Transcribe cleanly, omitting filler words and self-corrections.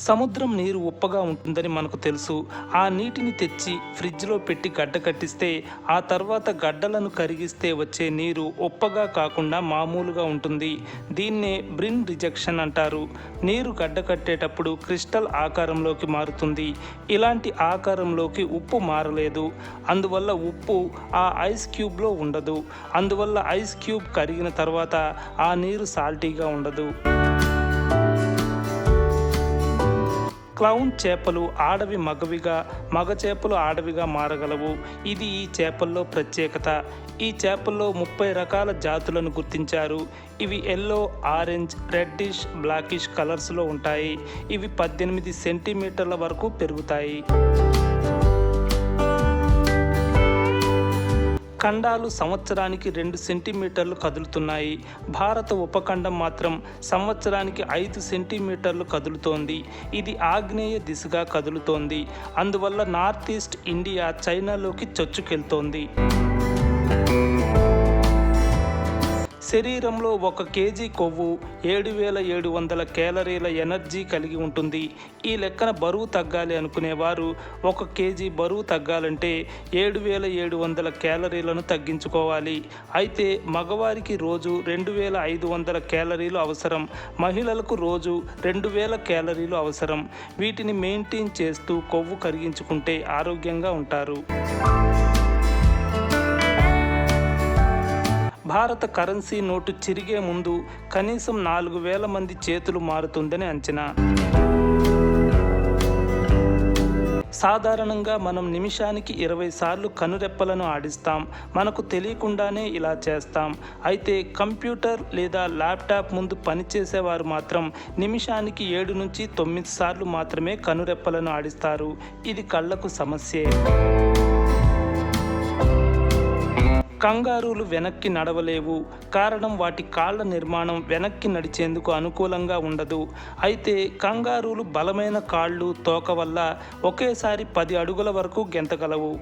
సముద్రం నీరు ఉప్పగా ఉంటుందని మనకు తెలుసు. ఆ నీటిని తెచ్చి ఫ్రిడ్జ్లో పెట్టి గడ్డ కట్టిస్తే ఆ తర్వాత గడ్డలను కరిగిస్తే వచ్చే నీరు ఉప్పగా కాకుండా మామూలుగా ఉంటుంది. దీన్నే బ్రిన్ రిజెక్షన్ అంటారు. నీరు గడ్డ కట్టేటప్పుడు క్రిస్టల్ ఆకారంలోకి మారుతుంది. ఇలాంటి ఆకారంలోకి ఉప్పు మారలేదు. అందువల్ల ఉప్పు ఆ ఐస్ క్యూబ్లో ఉండదు. అందువల్ల ఐస్ క్యూబ్ కరిగిన తర్వాత ఆ నీరు సాల్టీగా ఉండదు. క్లౌన్ చేపలు ఆడవి మగవిగా, మగ చేపలు ఆడవిగా మారగలవు. ఇది ఈ చేపల్లో ప్రత్యేకత. ఈ చేపల్లో 30 రకాల జాతులను గుర్తించారు. ఇవి ఎల్లో, ఆరెంజ్, రెడ్డిష్, బ్లాకిష్ కలర్స్లో ఉంటాయి. ఇవి 18 సెంటీమీటర్ల వరకు పెరుగుతాయి. ఖండాలు సంవత్సరానికి 2 సెంటీమీటర్లు కదులుతున్నాయి. భారత ఉపఖండం మాత్రం సంవత్సరానికి 5 సెంటీమీటర్లు కదులుతోంది. ఇది ఆగ్నేయ దిశగా కదులుతోంది. అందువల్ల నార్త్ ఈస్ట్ ఇండియా చైనాలోకి చొచ్చుకెళ్తోంది. శరీరంలో 1 కేజీ కొవ్వు 7,700 కేలరీల ఎనర్జీ కలిగి ఉంటుంది. ఈ లెక్కన బరువు తగ్గాలి అనుకునేవారు 1 కేజీ బరువు తగ్గాలంటే 7,700 కేలరీలను తగ్గించుకోవాలి. అయితే మగవారికి రోజు 2,500 కేలరీలు అవసరం. మహిళలకు రోజు 2,000 కేలరీలు అవసరం. వీటిని మెయింటైన్ చేస్తూ కొవ్వు కరిగించుకుంటే ఆరోగ్యంగా ఉంటారు. భారత కరెన్సీ నోటు చిరిగే ముందు కనీసం 4,000 మంది చేతులు మారుతుందని అంచనా. సాధారణంగా మనం నిమిషానికి 20 సార్లు కనురెప్పలను ఆడిస్తాం. మనకు తెలియకుండానే ఇలా చేస్తాం. అయితే కంప్యూటర్ లేదా ల్యాప్టాప్ ముందు పనిచేసేవారు మాత్రం నిమిషానికి 7 నుంచి 9 సార్లు మాత్రమే కనురెప్పలను ఆడిస్తారు. ఇది కళ్లకు సమస్యే. కంగారూలు వెనక్కి నడవలేవు. కారణం వాటి కాళ్ల నిర్మాణం వెనక్కి నడిచేందుకు అనుకూలంగా ఉండదు. అయితే కంగారూలు బలమైన కాళ్ళు, తోక వల్ల ఒకేసారి 10 అడుగుల వరకు గెంతగలవు.